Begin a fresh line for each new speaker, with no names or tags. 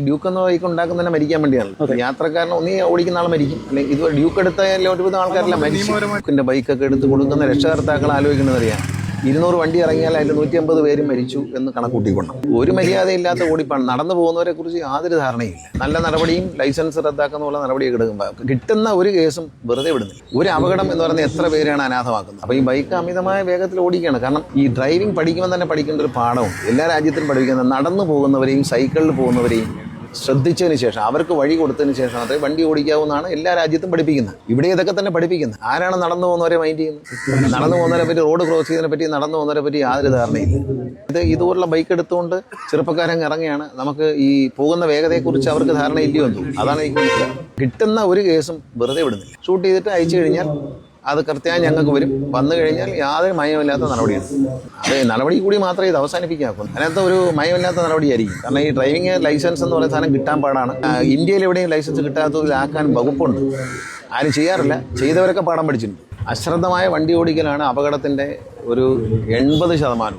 Duke എന്ന bike ഉണ്ടാക്കുന്നതിനെ മരിക്കാൻ വേണ്ടിയാണ്. യാത്രക്കാരൻ ഒന്നീ ഓടിക്കുന്ന ആൾ മരിക്കും, അല്ലെങ്കിൽ ഇത് ഡ്യൂക്ക് എടുത്ത ഒരുവിധം ആൾക്കാരെല്ലാം മരിച്ചു. ബൈക്കൊക്കെ എടുത്ത് കൊടുക്കുന്ന രക്ഷകർത്താക്കൾ ആലോചിക്കുന്നതറിയാം, 200 വണ്ടി ഇറങ്ങിയാൽ അതിൽ 150 പേരും മരിച്ചു എന്ന് കണക്കൂട്ടിക്കൊണ്ടു. ഒരു മര്യാദയില്ലാത്ത ഓടിപ്പാണ്. നടന്നു പോകുന്നവരെ കുറിച്ച് യാതൊരു ധാരണയില്ല. നല്ല നടപടിയും ലൈസൻസ് റദ്ദാക്കുന്ന നടപടിയൊക്കെ എടുക്കുമ്പോൾ കിട്ടുന്ന ഒരു കേസും വെറുതെ വിടുന്നില്ല. ഒരു അപകടം എന്ന് പറയുന്നത് എത്ര പേരാണ് അനാഥമാക്കുന്നത്. അപ്പോൾ ഈ ബൈക്ക് അമിതമായ വേഗത്തിൽ ഓടിക്കുകയാണ്. കാരണം ഈ ഡ്രൈവിംഗ് പഠിക്കുമ്പോൾ തന്നെ പഠിക്കേണ്ട ഒരു പാഠമുണ്ട്. എല്ലാ രാജ്യത്തിലും പഠിക്കുന്നത് നടന്നു പോകുന്നവരെയും സൈക്കിളിൽ പോകുന്നവരെയും ശ്രദ്ധിച്ചതിന് ശേഷം, അവർക്ക് വഴി കൊടുത്തതിന് ശേഷം അത് വണ്ടി ഓടിക്കാവുന്നതാണ് എല്ലാ രാജ്യത്തും പഠിപ്പിക്കുന്നത്. ഇവിടെ ഇതൊക്കെ തന്നെ പഠിപ്പിക്കുന്നത്. ആരാണ് നടന്നു പോകുന്നവരെ മൈൻഡ് ചെയ്യുന്നത്? നടന്നു പോകുന്നവരെ പറ്റി, റോഡ് ക്രോസ് ചെയ്യുന്നതിനെ പറ്റി, നടന്നു പോകുന്നവരെ പറ്റി യാതൊരു ധാരണയില്ല. ഇതുപോലുള്ള ബൈക്ക് എടുത്തുകൊണ്ട് ചെറുപ്പക്കാരൻ ഇറങ്ങിയാണ്. നമുക്ക് ഈ പോകുന്ന വേഗതയെക്കുറിച്ച് അവർക്ക് ധാരണ ഇല്ലയോ എന്ന് തോന്നുന്നു. അതാണ് എനിക്ക് മനസ്സിലായത്. കിട്ടുന്ന ഒരു കേസും വെറുതെ വിടുന്നില്ല. ഷൂട്ട് ചെയ്തിട്ട് അയച്ചു കഴിഞ്ഞാൽ അത് കൃത്യമായി ഞങ്ങൾക്ക് വന്നു കഴിഞ്ഞാൽ യാതൊരു മയമില്ലാത്ത നടപടിയാണ്. അത് നടപടി കൂടി മാത്രമേ ഇത് അവസാനിപ്പിക്കാക്കൂ. അതിനകത്ത് ഒരു മയമില്ലാത്ത നടപടിയായിരിക്കും. കാരണം ഈ ഡ്രൈവിംഗ് ലൈസൻസ് എന്ന് പറയുന്ന സാധനം കിട്ടാൻ പാടാണ്. ഇന്ത്യയിൽ എവിടെയും ലൈസൻസ് കിട്ടാത്തതിലാക്കാൻ വകുപ്പുണ്ട്. ആരും ചെയ്യാറില്ല. ചെയ്തവരൊക്കെ പാഠം പഠിച്ചിട്ടുണ്ട്. അശ്രദ്ധമായ വണ്ടി ഓടിക്കലാണ് അപകടത്തിൻ്റെ ഒരു 80%.